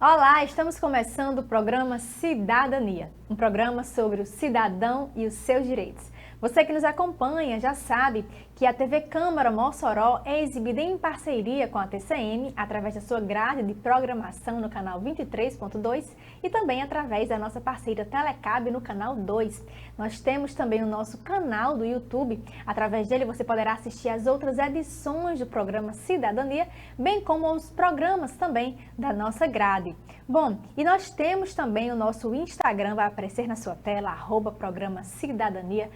Olá, estamos começando o programa Cidadania, um programa sobre o cidadão e os seus direitos. Você que nos acompanha já sabe que a TV Câmara Mossoró é exibida em parceria com a TCM através da sua grade de programação no canal 23.2 e também através da nossa parceira Telecab no canal 2. Nós temos também o nosso canal do YouTube. Através dele você poderá assistir as outras edições do programa Cidadania, bem como os programas também da nossa grade. Bom, e nós temos também o nosso Instagram, vai aparecer na sua tela, @programa Cidadania.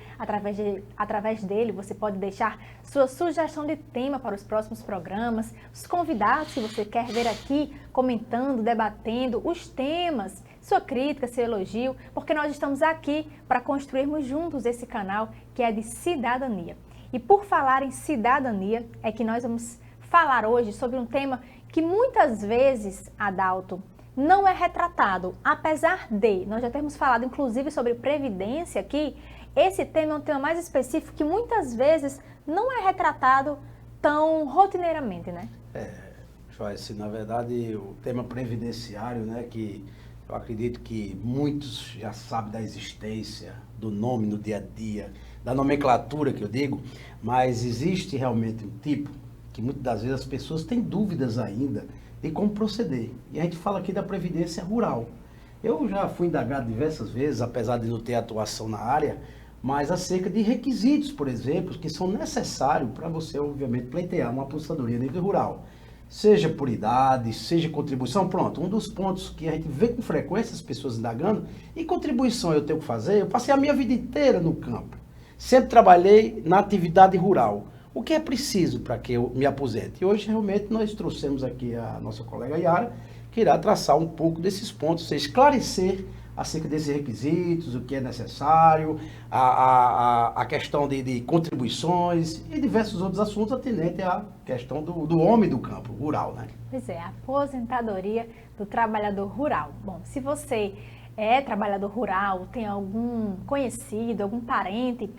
Através dele você pode deixar sua sugestão de tema para os próximos programas, os convidados que você quer ver aqui comentando, debatendo os temas, sua crítica, seu elogio, porque nós estamos aqui para construirmos juntos esse canal que é de cidadania. E por falar em cidadania, é que nós vamos falar hoje sobre um tema que muitas vezes, Adalto, não é retratado, apesar de nós já termos falado inclusive sobre previdência aqui. Esse tema é um tema mais específico que muitas vezes não é retratado tão rotineiramente, né? Joyce, na verdade o tema previdenciário, né, que eu acredito que muitos já sabem da existência, do nome no dia a dia, da nomenclatura que eu digo, mas existe realmente um tipo que muitas das vezes as pessoas têm dúvidas ainda de como proceder. E a gente fala aqui da previdência rural. Eu já fui indagado diversas vezes, apesar de não ter atuação na área, mas acerca de requisitos, por exemplo, que são necessários para você, obviamente, pleitear uma aposentadoria a nível rural. Seja por idade, seja contribuição, pronto. Um dos pontos que a gente vê com frequência as pessoas indagando, e contribuição eu tenho que fazer, eu passei a minha vida inteira no campo. Sempre trabalhei na atividade rural. O que é preciso para que eu me aposente? E hoje, realmente, nós trouxemos aqui a nossa colega Yara, que irá traçar um pouco desses pontos, esclarecer acerca desses requisitos, o que é necessário, a questão de contribuições e diversos outros assuntos atendentes à questão do homem do campo rural, né? Pois é, a aposentadoria do trabalhador rural. Bom, se você é trabalhador rural, tem algum conhecido, algum parente,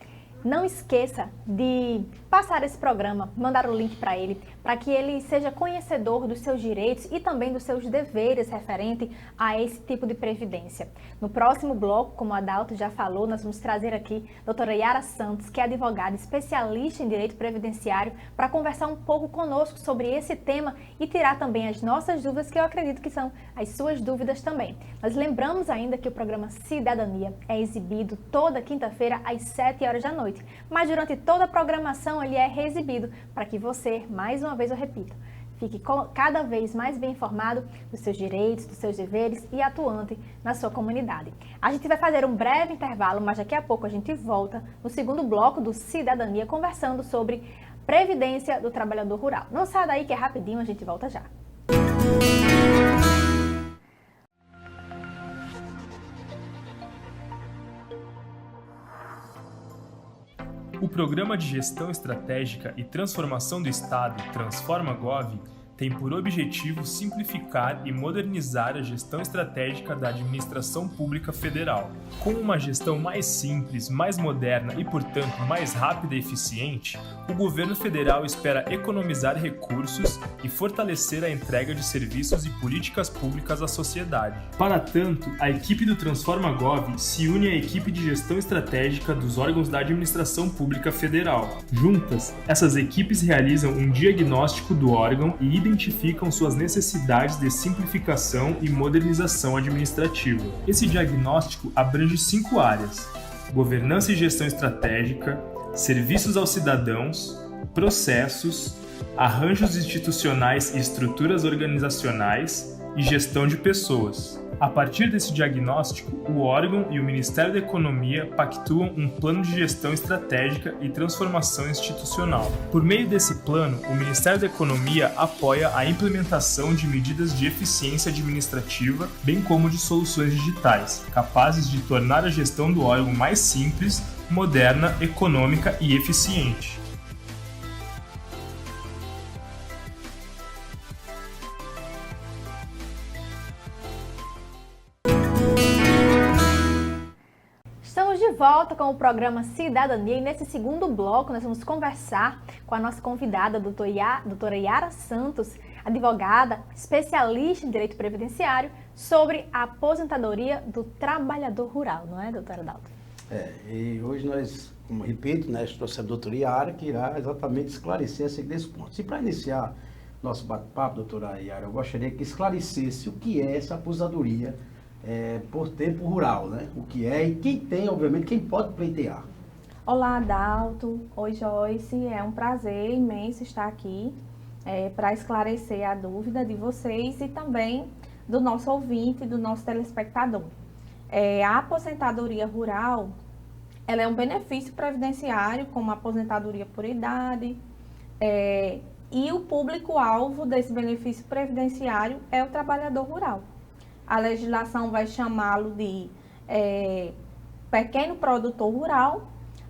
não esqueça de passar esse programa, mandar o link para ele, para que ele seja conhecedor dos seus direitos e também dos seus deveres referente a esse tipo de previdência. No próximo bloco, como a Adalto já falou, nós vamos trazer aqui a doutora Yara Santos, que é advogada especialista em direito previdenciário, para conversar um pouco conosco sobre esse tema e tirar também as nossas dúvidas, que eu acredito que são as suas dúvidas também. Nós lembramos ainda que o programa Cidadania é exibido toda quinta-feira às 7 horas da noite, mas durante toda a programação ele é reexibido para que você, mais uma vez eu repito, fique cada vez mais bem informado dos seus direitos, dos seus deveres e atuante na sua comunidade. A gente vai fazer um breve intervalo, mas daqui a pouco a gente volta no segundo bloco do Cidadania, conversando sobre previdência do trabalhador rural. Não saia daí que é rapidinho, a gente volta já. O Programa de Gestão Estratégica e Transformação do Estado, Transforma-Gov, tem por objetivo simplificar e modernizar a gestão estratégica da administração pública federal. Com uma gestão mais simples, mais moderna e, portanto, mais rápida e eficiente, o governo federal espera economizar recursos e fortalecer a entrega de serviços e políticas públicas à sociedade. Para tanto, a equipe do Transforma-Gov se une à equipe de gestão estratégica dos órgãos da administração pública federal. Juntas, essas equipes realizam um diagnóstico do órgão e identificam suas necessidades de simplificação e modernização administrativa. Esse diagnóstico abrange 5 áreas: governança e gestão estratégica, serviços aos cidadãos, processos, arranjos institucionais e estruturas organizacionais e gestão de pessoas. A partir desse diagnóstico, o órgão e o Ministério da Economia pactuam um plano de gestão estratégica e transformação institucional. Por meio desse plano, o Ministério da Economia apoia a implementação de medidas de eficiência administrativa, bem como de soluções digitais, capazes de tornar a gestão do órgão mais simples, moderna, econômica e eficiente. volta com o programa Cidadania e nesse segundo bloco nós vamos conversar com a nossa convidada, a doutora Yara Santos, advogada, especialista em direito previdenciário, sobre a aposentadoria do trabalhador rural, não é, doutora Dalto? E hoje nós, como repito, nós trouxemos a doutora Yara, que irá exatamente esclarecer esse ponto. E para iniciar nosso bate-papo, doutora Yara, eu gostaria que esclarecesse o que é essa aposentadoria por tempo rural, né? O que é e quem tem, obviamente, quem pode pleitear. Olá, Dalto. Oi, Joyce. É um prazer imenso estar aqui para esclarecer a dúvida de vocês e também do nosso ouvinte, do nosso telespectador. A aposentadoria rural, ela é um benefício previdenciário, como a aposentadoria por idade, e o público-alvo desse benefício previdenciário é o trabalhador rural. A legislação vai chamá-lo de pequeno produtor rural,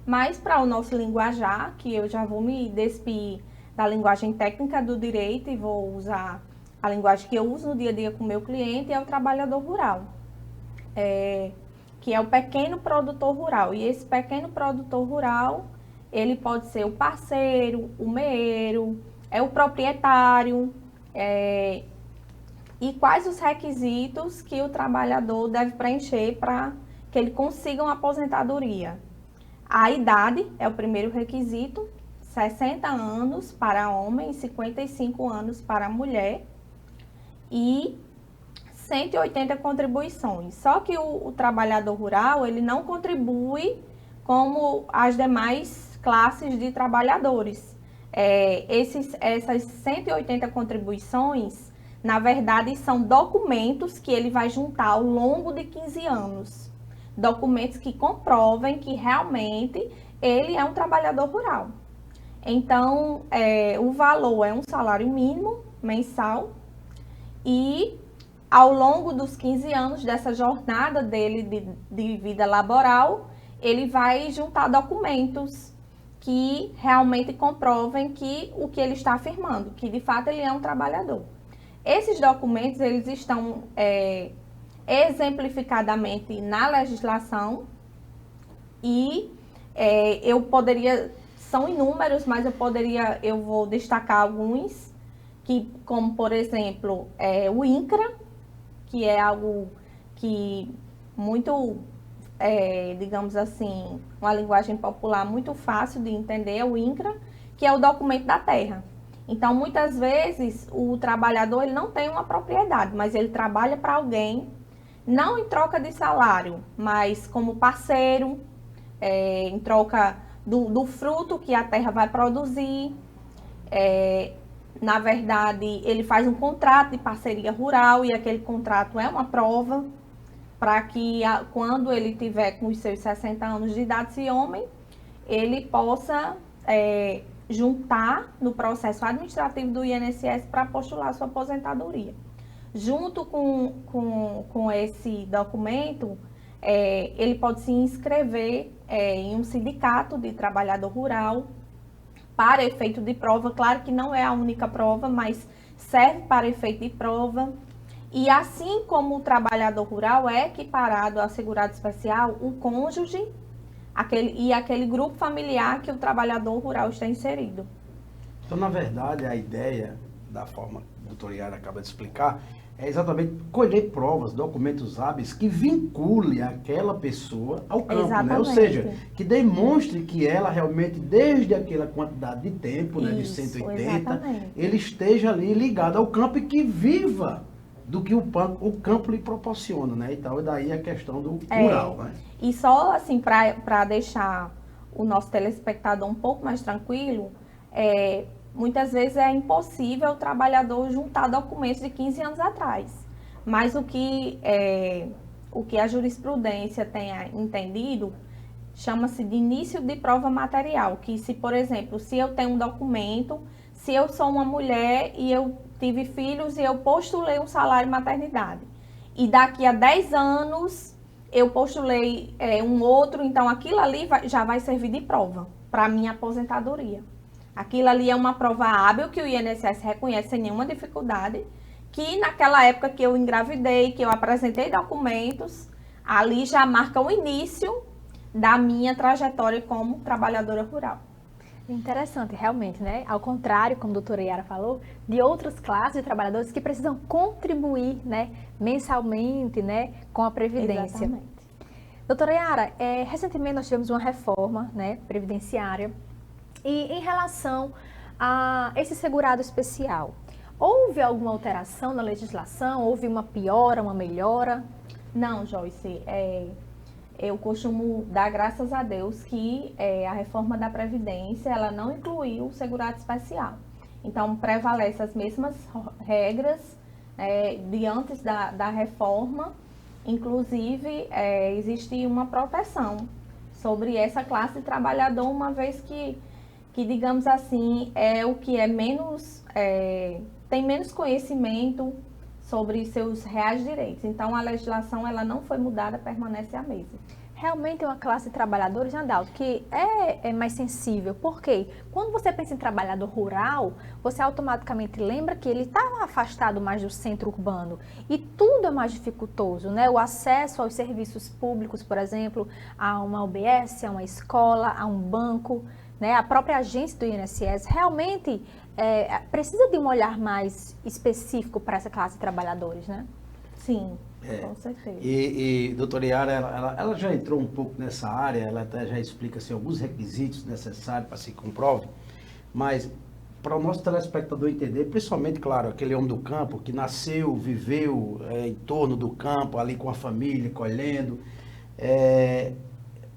mas para o nosso linguajar, que eu já vou me despir da linguagem técnica do direito e vou usar a linguagem que eu uso no dia a dia com o meu cliente, é o trabalhador rural. Que é o pequeno produtor rural. E esse pequeno produtor rural, ele pode ser o parceiro, o meeiro, o proprietário. E quais os requisitos que o trabalhador deve preencher para que ele consiga uma aposentadoria? A idade é o primeiro requisito, 60 anos para homem e 55 anos para mulher. E 180 contribuições. Só que o trabalhador rural, ele não contribui como as demais classes de trabalhadores. Essas 180 contribuições, na verdade, são documentos que ele vai juntar ao longo de 15 anos. Documentos que comprovem que realmente ele é um trabalhador rural. Então, o valor é um salário mínimo mensal e ao longo dos 15 anos dessa jornada dele de vida laboral, ele vai juntar documentos que realmente comprovem que o que ele está afirmando, que de fato ele é um trabalhador. Esses documentos, eles estão exemplificadamente na legislação e são inúmeros, mas eu vou destacar alguns, como por exemplo, o INCRA, que é algo que muito, digamos assim, uma linguagem popular muito fácil de entender, o INCRA, que é o documento da terra. Então, muitas vezes, o trabalhador ele não tem uma propriedade, mas ele trabalha para alguém, não em troca de salário, mas como parceiro, em troca do fruto que a terra vai produzir. Na verdade, ele faz um contrato de parceria rural e aquele contrato é uma prova para que quando ele tiver com os seus 60 anos de idade, esse homem, ele possa juntar no processo administrativo do INSS para postular sua aposentadoria. Junto com esse documento, ele pode se inscrever em um sindicato de trabalhador rural, para efeito de prova. Claro que não é a única prova, mas serve para efeito de prova. E assim como o trabalhador rural é equiparado ao segurado especial, o cônjuge aquele grupo familiar que o trabalhador rural está inserido. Então, na verdade, a ideia, da forma que a doutora Yara acaba de explicar, é exatamente colher provas, documentos hábeis que vincule aquela pessoa ao campo, né? Ou seja, que demonstre que ela realmente, desde aquela quantidade de tempo, né, de 180, exatamente, ele esteja ali ligado ao campo e que viva do que o campo lhe proporciona, né? Então, daí a questão do rural, né? E só assim, para deixar o nosso telespectador um pouco mais tranquilo, muitas vezes é impossível o trabalhador juntar documentos de 15 anos atrás. Mas o que a jurisprudência tem entendido chama-se de início de prova material. Que se, por exemplo, se eu tenho um documento, se eu sou uma mulher e eu tive filhos e eu postulei um salário maternidade, e daqui a 10 anos eu postulei um outro, então aquilo ali já vai servir de prova para a minha aposentadoria. Aquilo ali é uma prova hábil que o INSS reconhece sem nenhuma dificuldade, que naquela época que eu engravidei, que eu apresentei documentos, ali já marca o início da minha trajetória como trabalhadora rural. Interessante, realmente, né? Ao contrário, como a doutora Yara falou, de outras classes de trabalhadores que precisam contribuir, né, mensalmente, né, com a Previdência. Exatamente. Doutora Yara, recentemente nós tivemos uma reforma, né, previdenciária, e em relação a esse segurado especial, houve alguma alteração na legislação? Houve uma piora, uma melhora? Não, Joyce, eu costumo dar graças a Deus que a reforma da Previdência, ela não incluiu o segurado especial. Então, prevalece as mesmas regras de antes da reforma. Inclusive, existe uma proteção sobre essa classe de trabalhador, uma vez que digamos assim, é o que é menos, tem menos conhecimento sobre seus reais direitos. Então, a legislação ela não foi mudada, permanece a mesma. Realmente é uma classe de trabalhadores, Adalto, que é mais sensível. Por quê? Quando você pensa em trabalhador rural, você automaticamente lembra que ele está afastado mais do centro urbano e tudo é mais dificultoso, né? O acesso aos serviços públicos, por exemplo, a uma UBS, a uma escola, a um banco, né? A própria agência do INSS realmente precisa de um olhar mais específico para essa classe de trabalhadores, né? Sim, com certeza. E doutora Yara, ela já entrou um pouco nessa área, ela até já explica assim, alguns requisitos necessários para se comprove, mas para o nosso telespectador entender, principalmente, claro, aquele homem do campo que nasceu, viveu em torno do campo, ali com a família, colhendo,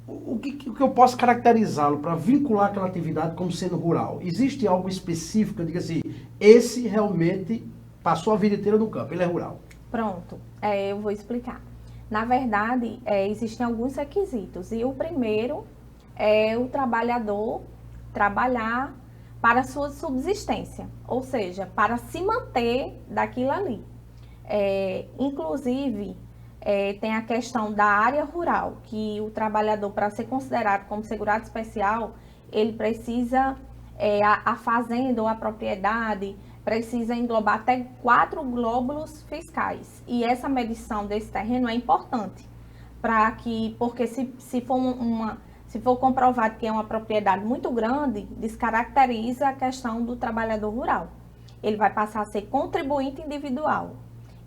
o que eu posso caracterizá-lo para vincular aquela atividade como sendo rural? Existe algo específico, eu digo assim, esse realmente passou a vida inteira no campo, ele é rural? Pronto, eu vou explicar. Na verdade, existem alguns requisitos. E o primeiro é o trabalhador trabalhar para a sua subsistência, ou seja, para se manter daquilo ali. Inclusive, tem a questão da área rural, que o trabalhador, para ser considerado como segurado especial, ele precisa, a fazenda ou a propriedade, precisa englobar até 4 glóbulos fiscais. E essa medição desse terreno é importante, porque se for comprovado que é uma propriedade muito grande, descaracteriza a questão do trabalhador rural. Ele vai passar a ser contribuinte individual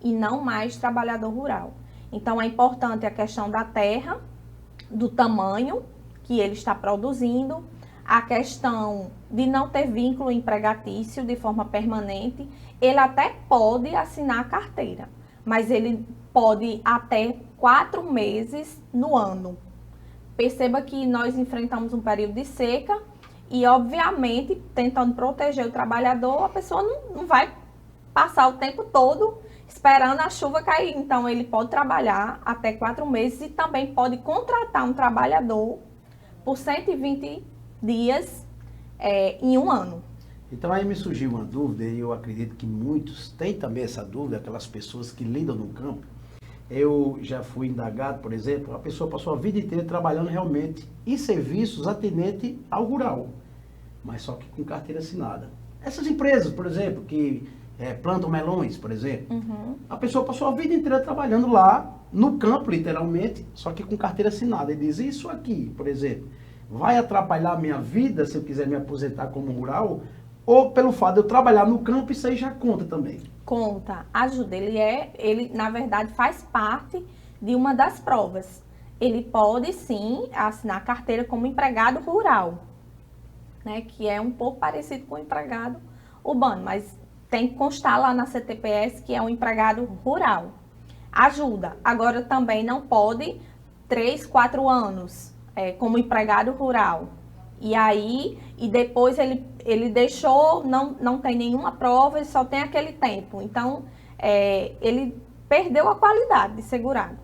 e não mais trabalhador rural. Então, é importante a questão da terra, do tamanho que ele está produzindo, a questão de não ter vínculo empregatício de forma permanente. Ele até pode assinar a carteira, mas ele pode até 4 meses no ano. Perceba que nós enfrentamos um período de seca e, obviamente, tentando proteger o trabalhador, a pessoa não vai passar o tempo todo esperando a chuva cair. Então, ele pode trabalhar até 4 meses e também pode contratar um trabalhador por 120 dias em um ano. Então aí me surgiu uma dúvida, e eu acredito que muitos têm também essa dúvida, aquelas pessoas que lidam no campo. Eu já fui indagado, por exemplo, a pessoa passou a vida inteira trabalhando realmente em serviços atendentes ao rural, mas só que com carteira assinada. Essas empresas, por exemplo, que plantam melões, por exemplo, a pessoa passou a vida inteira trabalhando lá no campo, literalmente, só que com carteira assinada. E diz, isso aqui, por exemplo, vai atrapalhar a minha vida se eu quiser me aposentar como rural? Ou pelo fato de eu trabalhar no campo, isso aí já conta também? Conta, ajuda. Ele na verdade faz parte de uma das provas. Ele pode sim assinar carteira como empregado rural, né? Que é um pouco parecido com o empregado urbano, mas tem que constar lá na CTPS que é um empregado rural. Ajuda. Agora também não pode 3, 4 anos como empregado rural. E depois ele deixou, não tem nenhuma prova, ele só tem aquele tempo. Então, ele perdeu a qualidade de segurado.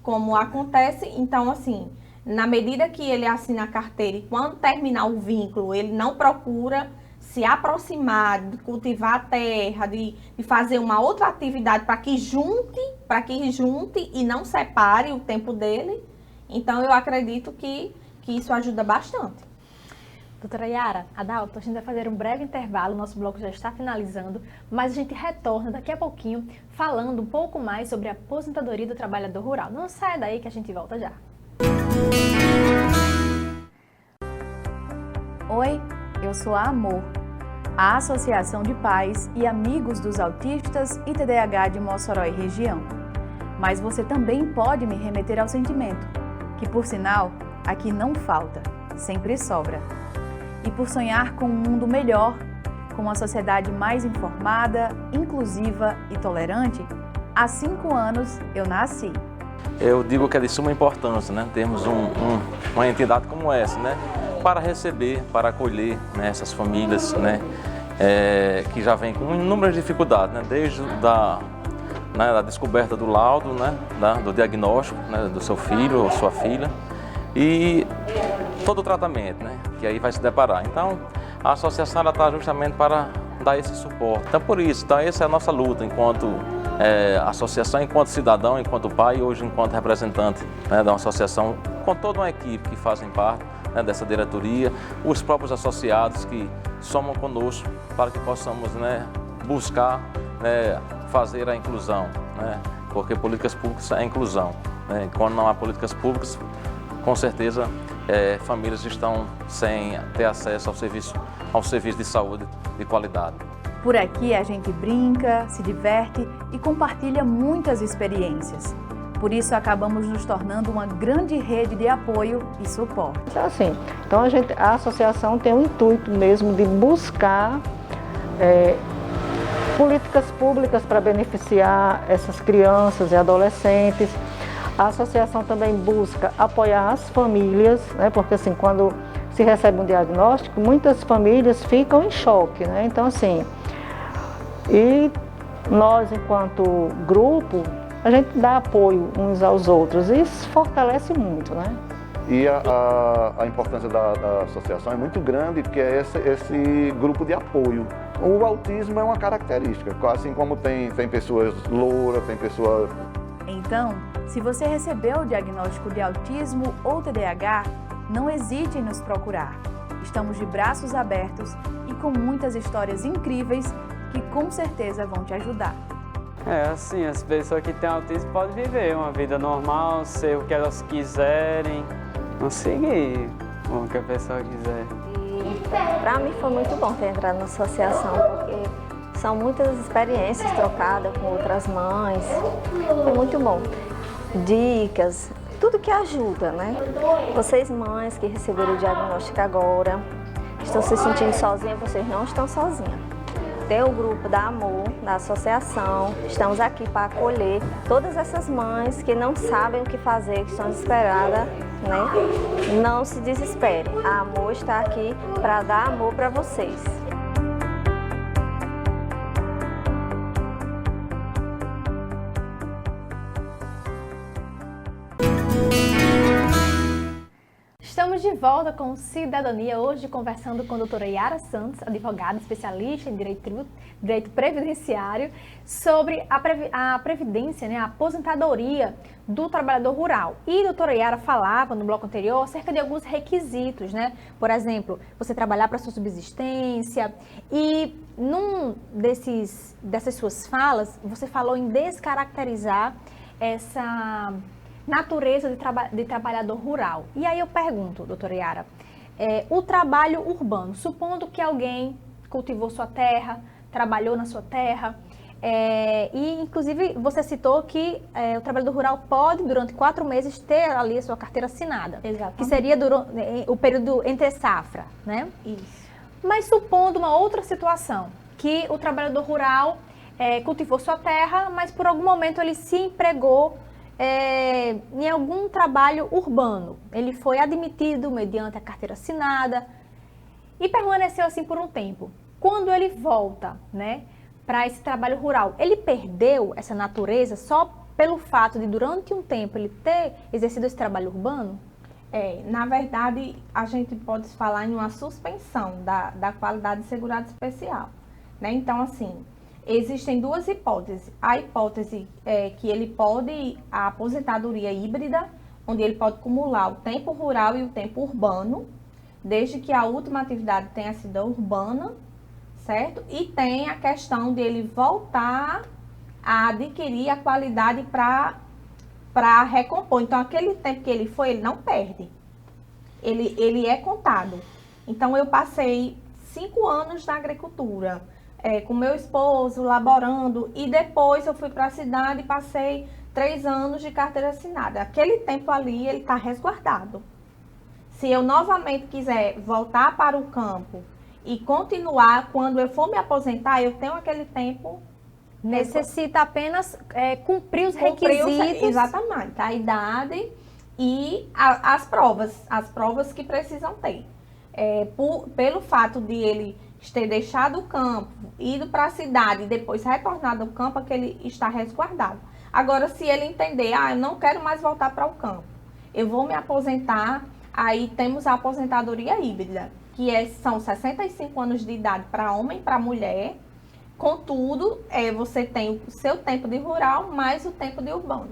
Como acontece, então, assim, na medida que ele assina a carteira e quando terminar o vínculo, ele não procura se aproximar, de cultivar a terra, de fazer uma outra atividade para que junte e não separe o tempo dele. Então, eu acredito que isso ajuda bastante. Doutora Yara, Adalto, a gente vai fazer um breve intervalo, nosso bloco já está finalizando, mas a gente retorna daqui a pouquinho falando um pouco mais sobre a aposentadoria do trabalhador rural. Não saia daí que a gente volta já. Oi, eu sou a Amor, a Associação de Pais e Amigos dos Autistas e TDAH de Mossoró e região. Mas você também pode me remeter ao sentimento, que por sinal, aqui não falta, sempre sobra. E por sonhar com um mundo melhor, com uma sociedade mais informada, inclusiva e tolerante, há 5 anos eu nasci. Eu digo que é de suma importância, né, termos uma entidade como essa, né, para receber, para acolher, né, essas famílias, né, que já vêm com inúmeras dificuldades, né, desde da descoberta do laudo, né, do diagnóstico, né, do seu filho ou sua filha e todo o tratamento, né, que aí vai se deparar. Então, a associação está justamente para dar esse suporte. Então, por isso, essa é a nossa luta enquanto associação, enquanto cidadão, enquanto pai e hoje enquanto representante, né, da associação, com toda uma equipe que fazem parte, né, dessa diretoria, os próprios associados que somam conosco para que possamos, né, buscar, né, fazer a inclusão, né, porque políticas públicas é inclusão, né, quando não há políticas públicas, com certeza famílias estão sem ter acesso ao serviço de saúde de qualidade. Por aqui a gente brinca, se diverte e compartilha muitas experiências. Por isso acabamos nos tornando uma grande rede de apoio e suporte. Assim, então a associação tem o intuito mesmo de buscar políticas públicas para beneficiar essas crianças e adolescentes. A associação também busca apoiar as famílias, né, porque assim, quando se recebe um diagnóstico, muitas famílias ficam em choque, né? Então assim, e nós enquanto grupo, a gente dá apoio uns aos outros e isso fortalece muito, né? E a importância da associação é muito grande, porque é esse grupo de apoio. O autismo é uma característica, assim como tem pessoas louras, tem pessoas... Então, se você recebeu o diagnóstico de autismo ou TDAH, não hesite em nos procurar. Estamos de braços abertos e com muitas histórias incríveis que com certeza vão te ajudar. Assim, as pessoas que têm autismo podem viver uma vida normal, ser o que elas quiserem, conseguir o que a pessoa quiser. E para mim foi muito bom ter entrado na associação, porque são muitas experiências trocadas com outras mães, foi muito bom. Dicas, tudo que ajuda, né? Vocês mães que receberam o diagnóstico agora, estão se sentindo sozinhas, vocês não estão sozinhas. Tem o grupo da Amor, da associação, estamos aqui para acolher todas essas mães que não sabem o que fazer, que estão desesperadas, né? Não se desespere, a Amor está aqui para dar amor para vocês. Estamos de volta com Cidadania, hoje conversando com a doutora Yara Santos, advogada especialista em direito previdenciário, sobre a previdência, né, a aposentadoria do trabalhador rural. E a doutora Yara falava no bloco anterior acerca de alguns requisitos, né? Por exemplo, você trabalhar para sua subsistência e dessas suas falas, você falou em descaracterizar essa natureza de trabalhador rural. E aí eu pergunto, doutora Yara, o trabalho urbano, supondo que alguém cultivou sua terra, trabalhou na sua terra, e inclusive você citou que o trabalhador rural pode, durante 4 meses, ter ali a sua carteira assinada. Exatamente. Que seria o período entre safra, né? Isso. Mas supondo uma outra situação, que o trabalhador rural cultivou sua terra, mas por algum momento ele se empregou em algum trabalho urbano. Ele foi admitido mediante a carteira assinada e permaneceu assim por um tempo. Quando ele volta, né, para esse trabalho rural, ele perdeu essa natureza só pelo fato de durante um tempo ele ter exercido esse trabalho urbano? Na verdade, a gente pode falar em uma suspensão da qualidade de segurado especial, né? Então, assim, existem 2 hipóteses. A hipótese é que ele pode, a aposentadoria híbrida, onde ele pode acumular o tempo rural e o tempo urbano, desde que a última atividade tenha sido urbana, certo? E tem a questão de ele voltar a adquirir a qualidade para recompor. Então, aquele tempo que ele foi, ele não perde. Ele é contado. Então, eu passei 5 anos na agricultura, com meu esposo, laborando, e depois eu fui para a cidade e passei 3 anos de carteira assinada. Aquele tempo ali, ele está resguardado. Se eu novamente quiser voltar para o campo e continuar, quando eu for me aposentar, eu tenho aquele tempo. Necessita apenas cumprir os requisitos. Exatamente, a idade e as provas que precisam ter. Pelo fato de ele ter deixado o campo, ido para a cidade e depois retornado ao campo, é que ele está resguardado. Agora, se ele entender, eu não quero mais voltar para o campo, eu vou me aposentar, aí temos a aposentadoria híbrida, que são 65 anos de idade para homem e para mulher. Contudo, você tem o seu tempo de rural mais o tempo de urbano.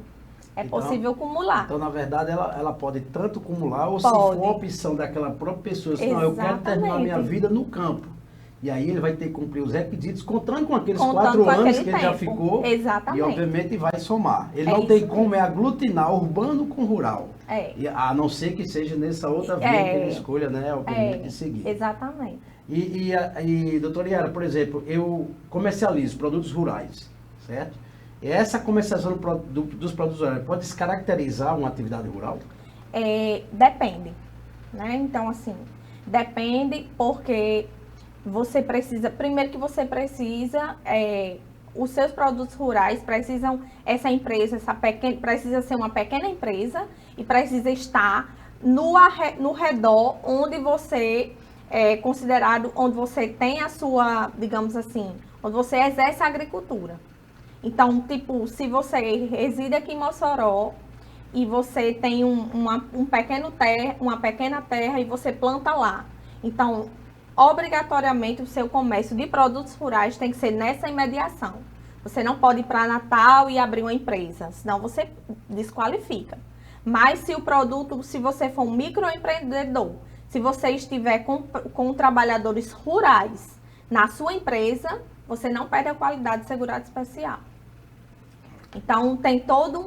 Então, possível acumular. Então, na verdade, ela pode tanto acumular ou pode. Se for a opção daquela própria pessoa, assim, não, eu quero terminar minha vida no campo. E aí ele vai ter que cumprir os requisitos, contando com aqueles 4 anos que ele já ficou. Exatamente. E, obviamente, vai somar. Ele não tem como aglutinar urbano com rural. A não ser que seja nessa outra via que ele escolha, né, obviamente, de seguir. Exatamente. E doutora Yara, por exemplo, eu comercializo produtos rurais, certo? E essa comercialização dos produtos rurais pode descaracterizar uma atividade rural? Depende, né? Então, assim, depende porque você precisa, primeiro que você precisa, os seus produtos rurais precisam, essa empresa, precisa ser uma pequena empresa e precisa estar no redor onde você considerado, onde você tem a sua, digamos assim, onde você exerce a agricultura. Então, tipo, se você reside aqui em Mossoró e você tem uma pequena terra e você planta lá, então, obrigatoriamente, o seu comércio de produtos rurais tem que ser nessa imediação. Você não pode ir para Natal e abrir uma empresa, senão você desqualifica. Mas se você for um microempreendedor, se você estiver com trabalhadores rurais na sua empresa, você não perde a qualidade de segurado especial. Então, tem todo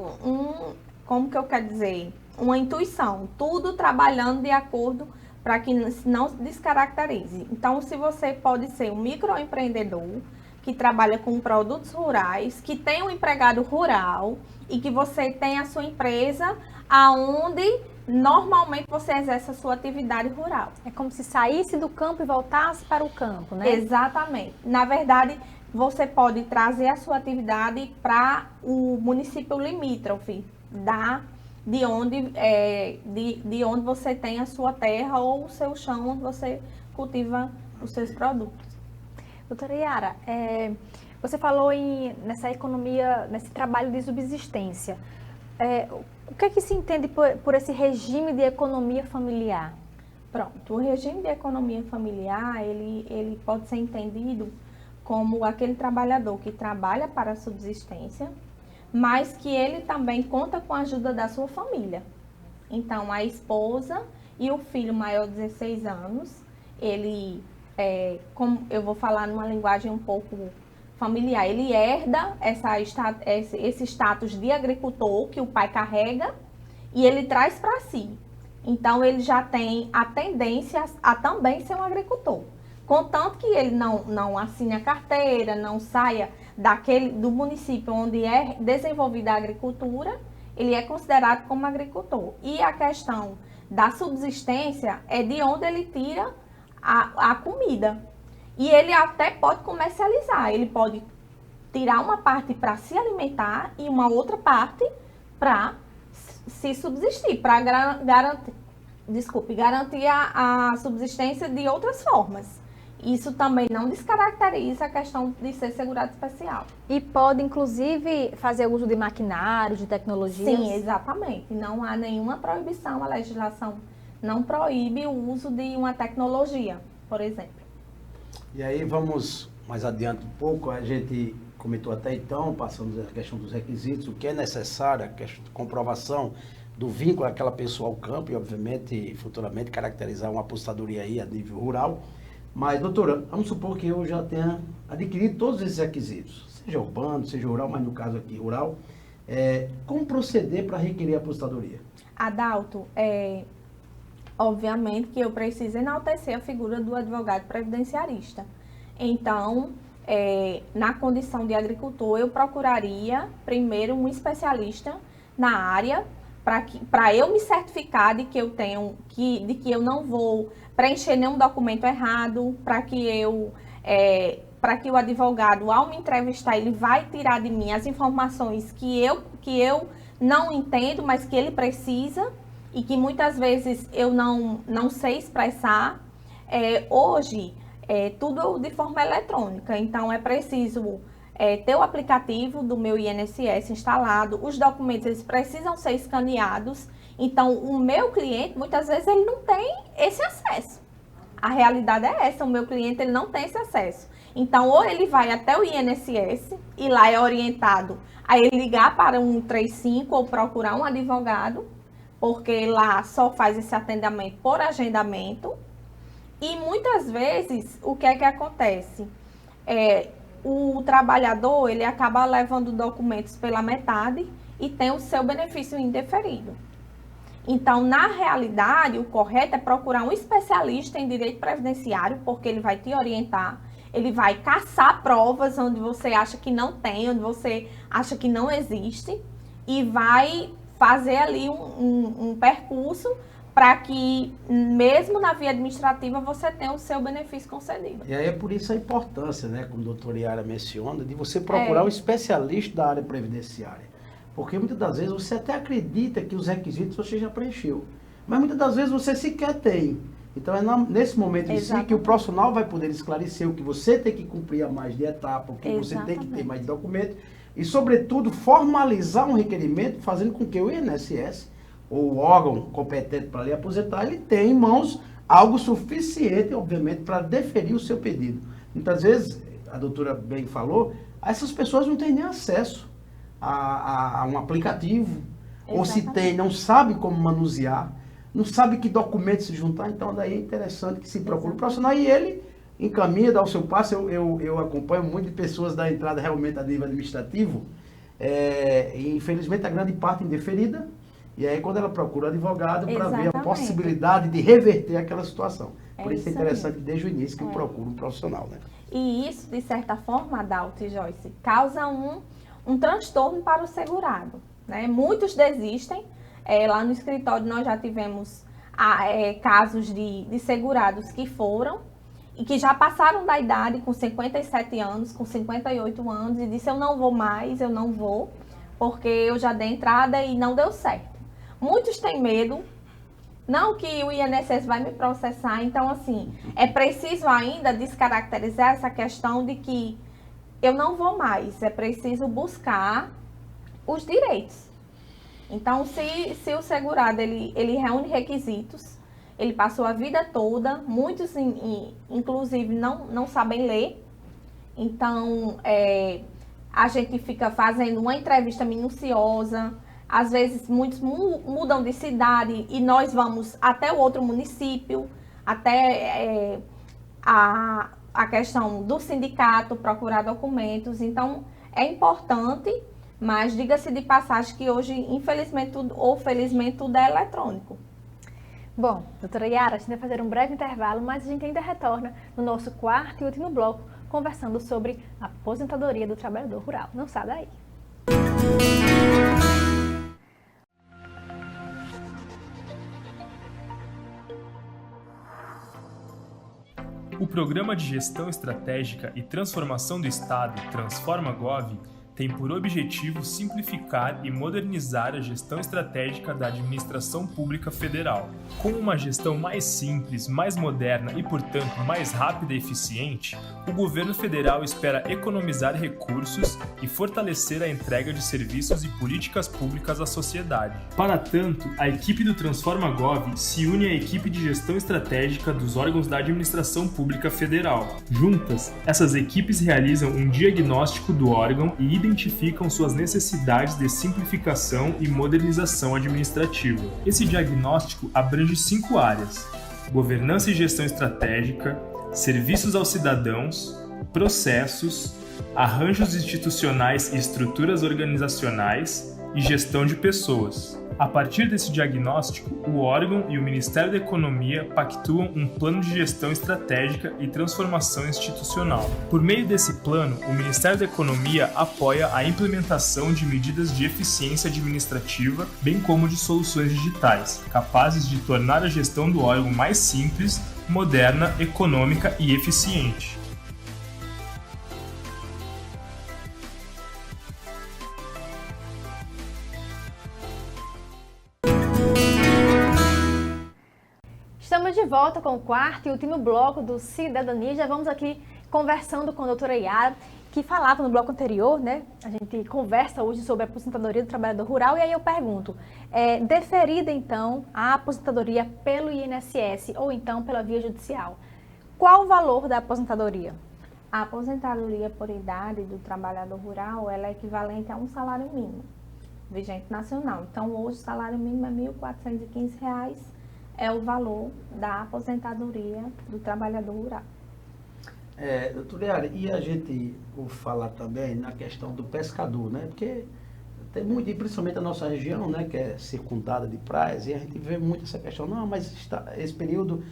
como que eu quero dizer, uma intuição, tudo trabalhando de acordo para que não se descaracterize. Então, se você pode ser um microempreendedor que trabalha com produtos rurais, que tem um empregado rural e que você tem a sua empresa aonde normalmente você exerce a sua atividade rural. É como se saísse do campo e voltasse para o campo, né? Exatamente. Na verdade, você pode trazer a sua atividade para o município limítrofe de onde você tem a sua terra ou o seu chão onde você cultiva os seus produtos. Doutora Yara, você falou nessa economia, nesse trabalho de subsistência. O que é que se entende por esse regime de economia familiar? Pronto, o regime de economia familiar, ele pode ser entendido como aquele trabalhador que trabalha para a subsistência, mas que ele também conta com a ajuda da sua família. Então, a esposa e o filho maior de 16 anos, como eu vou falar numa linguagem um pouco familiar, ele herda esse status de agricultor que o pai carrega e ele traz para si. Então, ele já tem a tendência a também ser um agricultor. Contanto que ele não assine a carteira, não saia do município onde é desenvolvida a agricultura, ele é considerado como agricultor. E a questão da subsistência é de onde ele tira a comida. E ele até pode comercializar, ele pode tirar uma parte para se alimentar e uma outra parte para se subsistir, para garantir a subsistência de outras formas. Isso também não descaracteriza a questão de ser segurado especial. E pode, inclusive, fazer uso de maquinário, de tecnologias? Sim, exatamente. Não há nenhuma proibição, a legislação não proíbe o uso de uma tecnologia, por exemplo. E aí vamos mais adiante um pouco, a gente comentou até então, passamos a questão dos requisitos, o que é necessário, a questão de comprovação do vínculo daquela pessoa ao campo e, obviamente, futuramente caracterizar uma apostadoria aí a nível rural. Mas, doutora, vamos supor que eu já tenha adquirido todos esses requisitos, seja urbano, seja rural, mas no caso aqui rural, como proceder para requerer a apostadoria? Adalto, obviamente que eu preciso enaltecer a figura do advogado previdenciarista. Então, na condição de agricultor, eu procuraria primeiro um especialista na área para eu me certificar de que eu não vou preencher nenhum documento errado, para que o advogado, ao me entrevistar, ele vai tirar de mim as informações que eu não entendo, mas que ele precisa e que muitas vezes eu não sei expressar. Hoje, tudo de forma eletrônica, então é preciso ter o aplicativo do meu INSS instalado, os documentos eles precisam ser escaneados, então o meu cliente, muitas vezes, ele não tem esse acesso. A realidade é essa, o meu cliente ele não tem esse acesso. Então, ou ele vai até o INSS e lá é orientado a ele ligar para um 135 ou procurar um advogado, porque lá só faz esse atendimento por agendamento. E muitas vezes, o que é que acontece? O trabalhador, ele acaba levando documentos pela metade e tem o seu benefício indeferido. Então, na realidade, o correto é procurar um especialista em direito previdenciário, porque ele vai te orientar, ele vai caçar provas onde você acha que não tem, onde você acha que não existe, e vai fazer ali um percurso para que, mesmo na via administrativa, você tenha o seu benefício concedido. E aí é por isso a importância, né, como a doutora Yara menciona, de você procurar um especialista da área previdenciária. Porque muitas das vezes você até acredita que os requisitos você já preencheu, mas muitas das vezes você sequer tem. Então é nesse momento em si que o profissional vai poder esclarecer o que você tem que cumprir a mais de etapa, o que você tem que ter mais de documento e, sobretudo, formalizar um requerimento fazendo com que o INSS, ou o órgão competente para lhe aposentar, ele tenha em mãos algo suficiente, obviamente, para deferir o seu pedido. Muitas vezes, a doutora bem falou, essas pessoas não têm nem acesso a um aplicativo, ou se tem, não sabe como manusear, não sabe que documentos se juntar, então daí é interessante que se procure um profissional e ele encaminha, dá o seu passo. Eu acompanho muito de pessoas da entrada realmente a nível administrativo, e infelizmente a grande parte indeferida, e aí quando ela procura o advogado para ver a possibilidade de reverter aquela situação. Por isso é interessante desde o início que eu procuro um profissional, né? E isso, de certa forma, Adalto e Joyce, causa um transtorno para o segurado, né? Muitos desistem. Lá no escritório nós já tivemos casos de segurados que foram e que já passaram da idade com 57 anos, com 58 anos e disse: eu não vou mais, eu não vou, porque eu já dei entrada e não deu certo. Muitos têm medo, não que o INSS vai me processar, então assim, é preciso ainda descaracterizar essa questão de que eu não vou mais, é preciso buscar os direitos. Então, se o segurado ele reúne requisitos, ele passou a vida toda, muitos inclusive não sabem ler, então a gente fica fazendo uma entrevista minuciosa, às vezes muitos mudam de cidade e nós vamos até o outro município, até a questão do sindicato, procurar documentos, então é importante. Mas diga-se de passagem que hoje, infelizmente ou felizmente, tudo é eletrônico. Bom, doutora Yara, a gente vai fazer um breve intervalo, mas a gente ainda retorna no nosso quarto e último bloco, conversando sobre a aposentadoria do trabalhador rural. Não sai daí. O Programa de Gestão Estratégica e Transformação do Estado, Transforma-Gov, tem por objetivo simplificar e modernizar a gestão estratégica da administração pública federal. Com uma gestão mais simples, mais moderna e, portanto, mais rápida e eficiente, o governo federal espera economizar recursos e fortalecer a entrega de serviços e políticas públicas à sociedade. Para tanto, a equipe do Transforma-Gov se une à equipe de gestão estratégica dos órgãos da administração pública federal. Juntas, essas equipes realizam um diagnóstico do órgão e identificam suas necessidades de simplificação e modernização administrativa. Esse diagnóstico abrange 5 áreas: governança e gestão estratégica, serviços aos cidadãos, processos, arranjos institucionais e estruturas organizacionais e gestão de pessoas. A partir desse diagnóstico, o órgão e o Ministério da Economia pactuam um plano de gestão estratégica e transformação institucional. Por meio desse plano, o Ministério da Economia apoia a implementação de medidas de eficiência administrativa, bem como de soluções digitais, capazes de tornar a gestão do órgão mais simples, moderna, econômica e eficiente. Estamos de volta com o quarto e último bloco do Cidadania. Já vamos aqui conversando com a doutora Yara, que falava no bloco anterior, né? A gente conversa hoje sobre a aposentadoria do trabalhador rural e aí eu pergunto, deferida então a aposentadoria pelo INSS ou então pela via judicial, qual o valor da aposentadoria? A aposentadoria por idade do trabalhador rural, ela é equivalente a um salário mínimo, vigente nacional. Então hoje o salário mínimo é R$ 1.415, é o valor da aposentadoria do trabalhador rural. Doutora Yara, e a gente falar também na questão do pescador, né? Porque tem muito, e principalmente a nossa região, né, que é circundada de praias, e a gente vê muito essa questão, não, mas esse período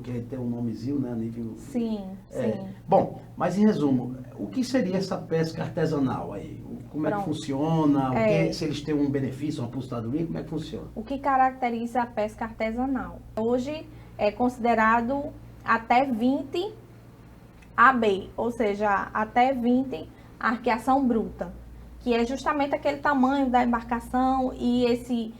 que tem um nomezinho, né, nível... Sim, sim. Bom, mas em resumo, o que seria essa pesca artesanal aí? Como é que funciona? Se eles têm um benefício, uma aposentadoria, como é que funciona? O que caracteriza a pesca artesanal? Hoje é considerado até 20 AB, ou seja, até 20 arqueação bruta, que é justamente aquele tamanho da embarcação e esse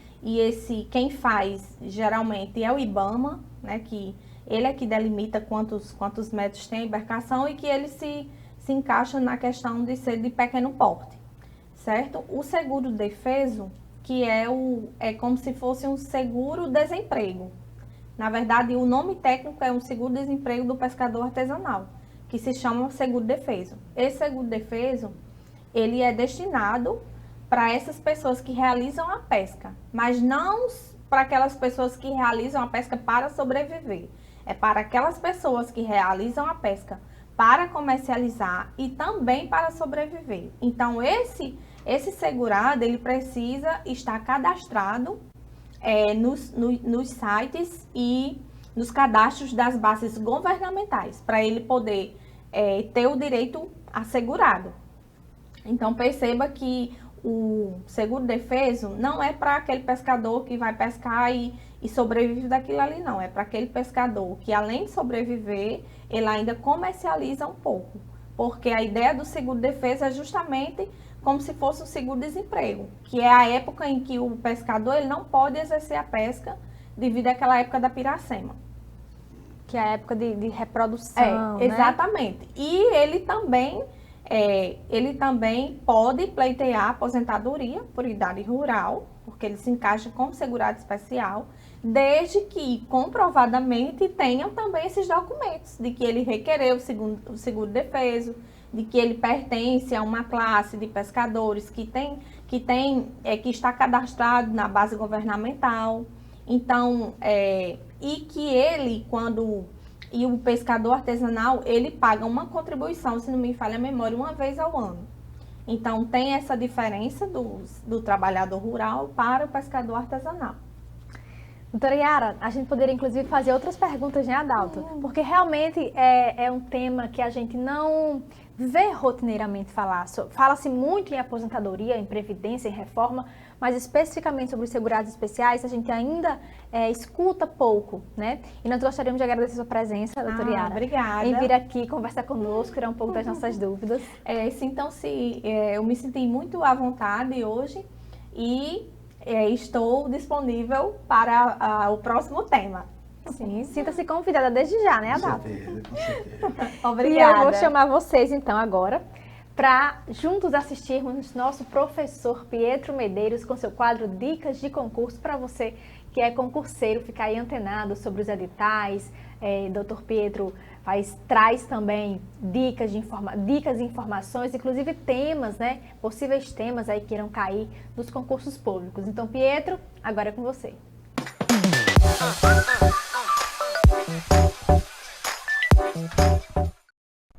quem faz geralmente é o IBAMA, né, que ele é que delimita quantos metros tem a embarcação e que ele se encaixa na questão de ser de pequeno porte. Certo? O seguro defeso, que é como se fosse um seguro-desemprego. Na verdade, o nome técnico é um seguro-desemprego do pescador artesanal, que se chama seguro-defeso. Esse seguro-defeso, ele é destinado para essas pessoas que realizam a pesca, mas não para aquelas pessoas que realizam a pesca para sobreviver. É para aquelas pessoas que realizam a pesca para comercializar e também para sobreviver. Então, esse segurado, ele precisa estar cadastrado nos sites e nos cadastros das bases governamentais, para ele poder ter o direito assegurado. Então, perceba que o seguro defeso não é para aquele pescador que vai pescar e sobrevive daquilo ali, não. É para aquele pescador que, além de sobreviver, ele ainda comercializa um pouco. Porque a ideia do seguro-defesa é justamente como se fosse um seguro-desemprego, que é a época em que o pescador ele não pode exercer a pesca devido àquela época da piracema. Que é a época de reprodução, né? Exatamente. E ele também pode pleitear a aposentadoria por idade rural, porque ele se encaixa como segurado especial, desde que comprovadamente tenham também esses documentos de que ele requereu o seguro-defeso, de que ele pertence a uma classe de pescadores que está cadastrado na base governamental. Então, e que ele, e o pescador artesanal, ele paga uma contribuição, se não me falha a memória, uma vez ao ano. Então, tem essa diferença do trabalhador rural para o pescador artesanal. Doutora Yara, a gente poderia inclusive fazer outras perguntas, né, Adalto? Porque realmente é um tema que a gente não vê rotineiramente falar. Fala-se muito em aposentadoria, em previdência, em reforma, mas especificamente sobre os segurados especiais, a gente ainda escuta pouco, né? E nós gostaríamos de agradecer a sua presença, doutora Yara. Obrigada. Em vir aqui conversar conosco, tirar um pouco das nossas dúvidas. Eu me senti muito à vontade hoje e estou disponível para o próximo tema. Sim, sinta-se convidada desde já, né, Adalto? Com certeza. Obrigada. E eu vou chamar vocês, então, agora, para juntos assistirmos nosso professor Pietro Medeiros com seu quadro Dicas de Concurso, para você que é concurseiro ficar aí antenado sobre os editais. Dr. Pietro traz também dicas e informações, inclusive temas, né? Possíveis temas aí que irão cair nos concursos públicos. Então, Pietro, agora é com você.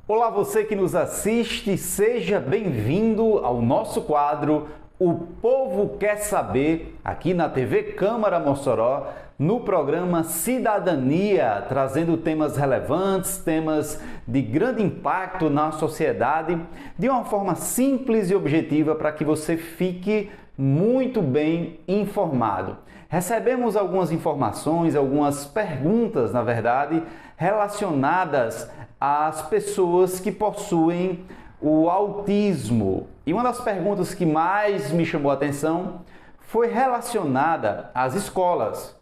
Olá, você que nos assiste, seja bem-vindo ao nosso quadro O Povo Quer Saber, aqui na TV Câmara Mossoró, no programa Cidadania, trazendo temas relevantes, temas de grande impacto na sociedade, de uma forma simples e objetiva para que você fique muito bem informado. Recebemos algumas informações, algumas perguntas, na verdade, relacionadas às pessoas que possuem o autismo. E uma das perguntas que mais me chamou a atenção foi relacionada às escolas.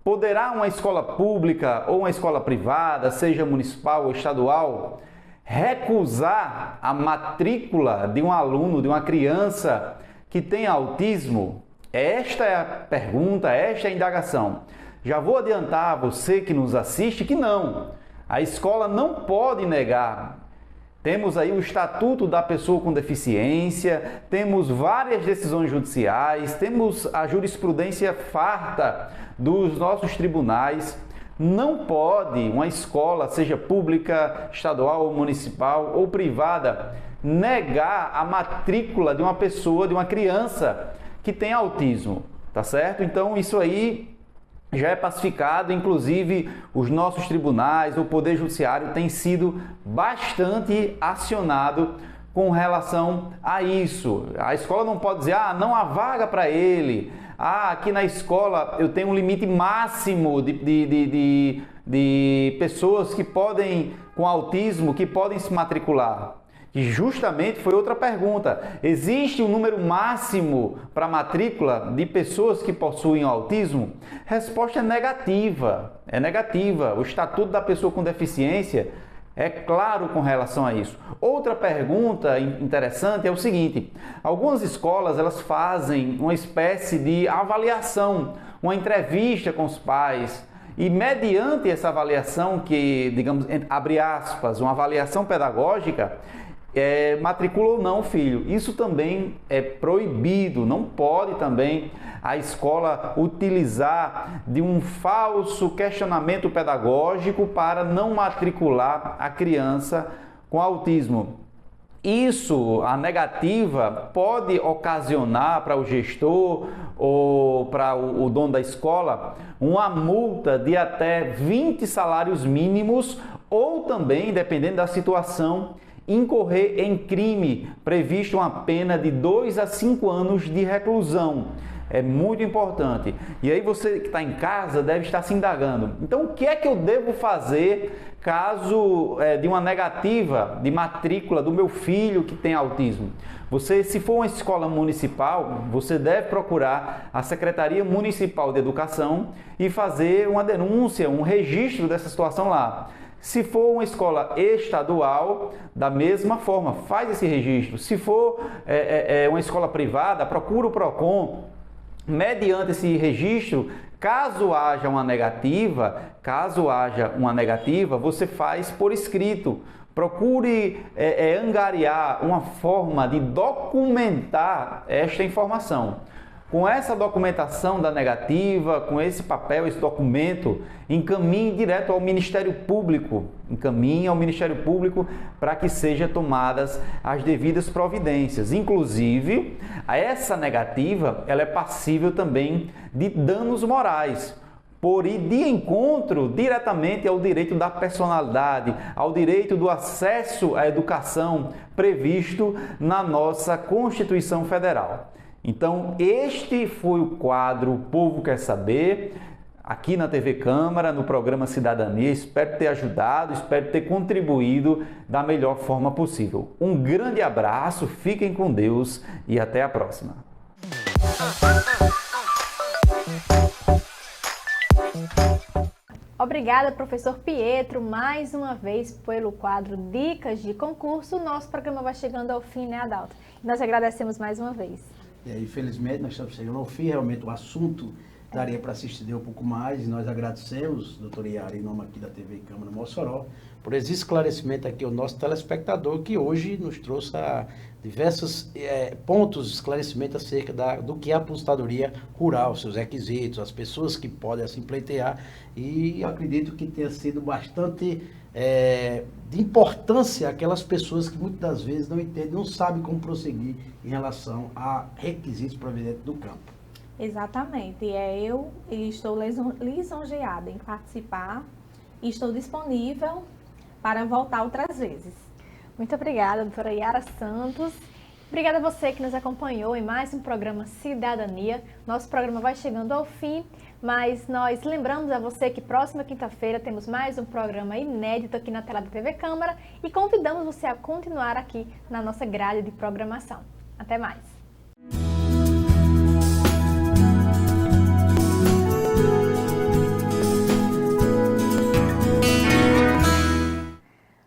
Poderá uma escola pública ou uma escola privada, seja municipal ou estadual, recusar a matrícula de um aluno, de uma criança que tem autismo? Esta é a pergunta, esta é a indagação. Já vou adiantar a você que nos assiste que não. A escola não pode negar. Temos aí o Estatuto da Pessoa com Deficiência, temos várias decisões judiciais, temos a jurisprudência farta dos nossos tribunais. Não pode uma escola, seja pública, estadual ou municipal ou privada, negar a matrícula de uma pessoa, de uma criança que tem autismo, tá certo? Então isso aí já é pacificado, inclusive os nossos tribunais, o Poder Judiciário tem sido bastante acionado com relação a isso. A escola não pode dizer, não há vaga para ele, aqui na escola eu tenho um limite máximo de pessoas que podem, com autismo, que podem se matricular. E justamente foi outra pergunta. Existe um número máximo para matrícula de pessoas que possuem autismo? Resposta é negativa. É negativa. O Estatuto da Pessoa com Deficiência é claro com relação a isso. Outra pergunta interessante é o seguinte: algumas escolas elas fazem uma espécie de avaliação, uma entrevista com os pais. E mediante essa avaliação, que, digamos, abre aspas, uma avaliação pedagógica, matricula ou não o filho. Isso também é proibido, não pode também a escola utilizar de um falso questionamento pedagógico para não matricular a criança com autismo. Isso, a negativa, pode ocasionar para o gestor ou para o dono da escola uma multa de até 20 salários mínimos ou também, dependendo da situação, incorrer em crime, previsto uma pena de 2 a 5 anos de reclusão. É muito importante. E aí você que está em casa deve estar se indagando. Então, o que é que eu devo fazer caso de uma negativa de matrícula do meu filho que tem autismo? Você, se for uma escola municipal, você deve procurar a Secretaria Municipal de Educação e fazer uma denúncia, um registro dessa situação lá. Se for uma escola estadual, da mesma forma, faz esse registro. Se for uma escola privada, procura o PROCON. Mediante esse registro, caso haja uma negativa, você faz por escrito. Procure angariar uma forma de documentar esta informação. Com essa documentação da negativa, com esse papel, esse documento, encaminhe direto ao Ministério Público. Encaminhe ao Ministério Público para que sejam tomadas as devidas providências. Inclusive, essa negativa ela é passível também de danos morais, por ir de encontro diretamente ao direito da personalidade, ao direito do acesso à educação previsto na nossa Constituição Federal. Então, este foi o quadro O Povo Quer Saber, aqui na TV Câmara, no programa Cidadania. Espero ter ajudado, espero ter contribuído da melhor forma possível. Um grande abraço, fiquem com Deus e até a próxima. Obrigada, professor Pietro, mais uma vez pelo quadro Dicas de Concurso. O nosso programa vai chegando ao fim, né, Adalto? Nós agradecemos mais uma vez. Infelizmente, nós estamos chegando ao fim. Realmente, o assunto daria para se estender um pouco mais, e nós agradecemos, doutora Yara, em nome aqui da TV Câmara Mossoró, por esse esclarecimento aqui ao nosso telespectador, que hoje nos trouxe diversos pontos de esclarecimento acerca do que é a aposentadoria rural, seus requisitos, as pessoas que podem assim pleitear, e acredito que tenha sido bastante de importância aquelas pessoas que muitas das vezes não entendem, não sabem como prosseguir em relação a requisitos provenientes do campo. Exatamente, eu estou lisonjeada em participar e estou disponível para voltar outras vezes. Muito obrigada, doutora Yara Santos. Obrigada a você que nos acompanhou em mais um programa Cidadania. Nosso programa vai chegando ao fim, mas nós lembramos a você que próxima quinta-feira temos mais um programa inédito aqui na tela da TV Câmara e convidamos você a continuar aqui na nossa grade de programação. Até mais!